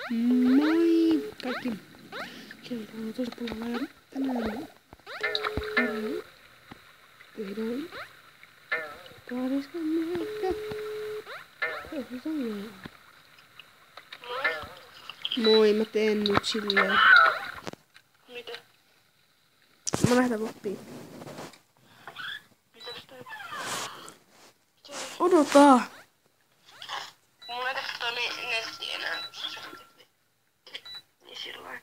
Moi kaikki. Sieltä on tosi puolella ja tänään vihdoin 20. Moi, mä teen nyt silleen. Mitä? Mä lähdetään koppiin. Mitäs teet? Odota! Mulla ei tästä netti enää. Niin sillain.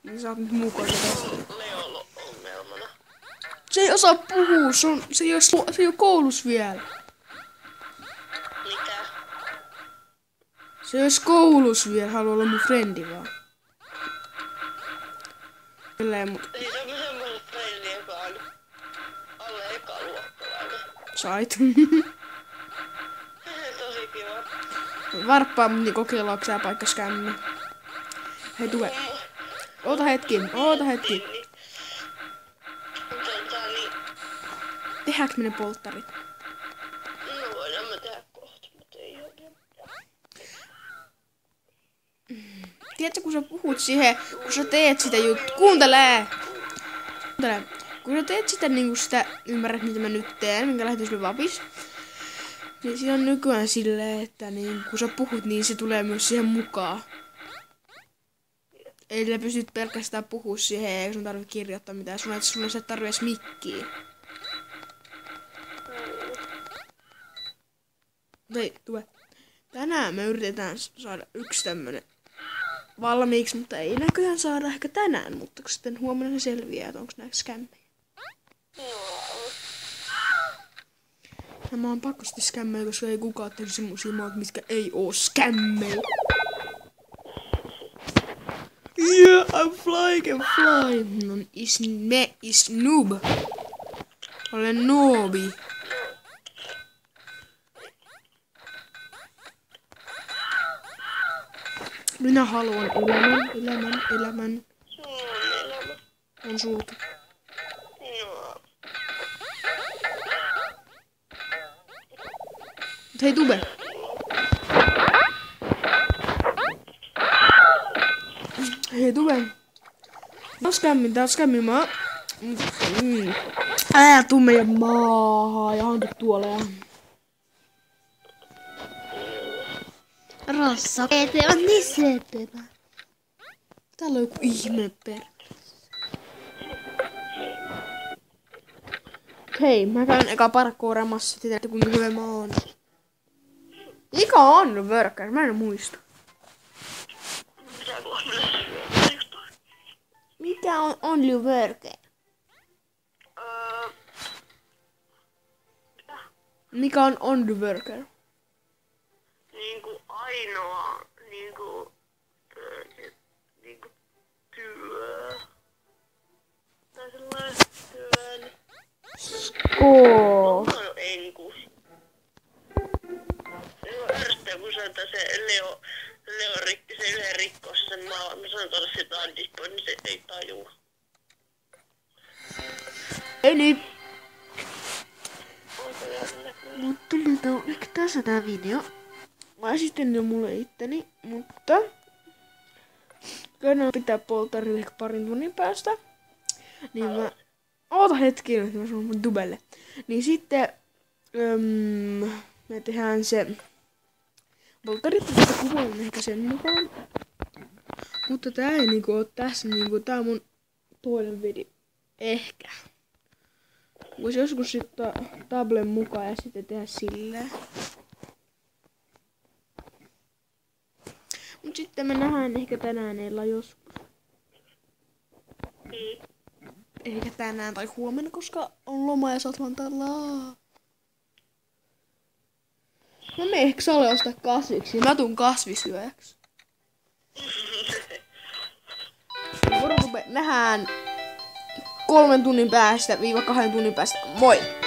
Niin sä oot nyt mukaan. Leolo ongelmana. Se ei osaa puhua, se ei oo koulussa vielä. Mitä? Se ei ois koulussa vielä, haluaa olla mun frendi vaan. Silleen mut Ei se on semmoinen frendi, joka on alle ekaluokkalainen. sait. Tosi kiva. Varppaa mut niin kokeillaanko sä paikka skämmi. Hei tule. Oota hetki. Niin. Tehdäänkö me ne polttarit? No voidaan mä tehdä kohta, mutta ei oo vielä. Tiedätkö kun sä puhut siihen, kun sä teet sitä Kuuntele! Kun sä teet sitä niinku sitä, ymmärrät mitä mä nyt teen, minkä lähetys oli vapis. Niin siinä on nykyään silleen, että niin, kun sä puhut, niin se tulee myös siihen mukaan. Eli sä pystyt pelkästään puhua siihen, eikä sun tarvitse kirjoittaa mitään. Sun ei tarvitse edes mikkiä. Hei, tule. Tänään me yritetään saada yksi tämmönen valmiiksi, mutta ei näköjään saada ehkä tänään, mutta sitten huomenna se selviää, että onko nää skämmejä. Nämä on pakko sitten skämmejä, koska ei kukaan tehnyt semmosia maat, mitkä ei oo skämmejä. Yeah, I'm flying and flying. No, is noob. Olen noobi. Minä haluan elämän. On sulta. Mut hei Tube. Hei Tube. Tää on skämmi mä. Tuu meidän maahan ja hantu tuolla ja... Rossa, te on niin söpömä. Täällä on joku ihme Hei, mä käyn eka parkouramassa, tiedätte kuinka hyvä mä oon. Mikä on worker? Mä en muista. Mikä on only worker? Mikä on only worker? Niinku ainoa niinku työ. Tai sellainen työn. Koo. No enku. Se on ärsyttää, kun sanotaan se Leo rikki se yhden rikkos sen maa. Mä sanon tuoda sitä Discord, niin se ei tajua. Ei niin. Mutta nyt tässä tää video. Mä esitän jo mulle itteni, mutta... Käydään pitää polttarille ehkä parin tunnin päästä. Niin mä... Oota hetki, että mä sanon mun Tubelle. Niin sitten... me tehdään se... Polttarit, että kuvaan ehkä sen mukaan. Mutta tää ei niinku oo tässä niinku... Tää on mun toinen video. Ehkä. Voisi joskus sitten tablen mukaan ja sitten tehdä silleen. Mut sitten me nähdään ehkä tänään Ella joskus. Eikä tänään tai huomenna, koska on loma ja saat Vantaalla. No me ehkä Sale ostaa kasviksi. Mä tuun kasvisyöjäksi. Nähdään 3 tunnin päästä, 2 tunnin päästä. Moi!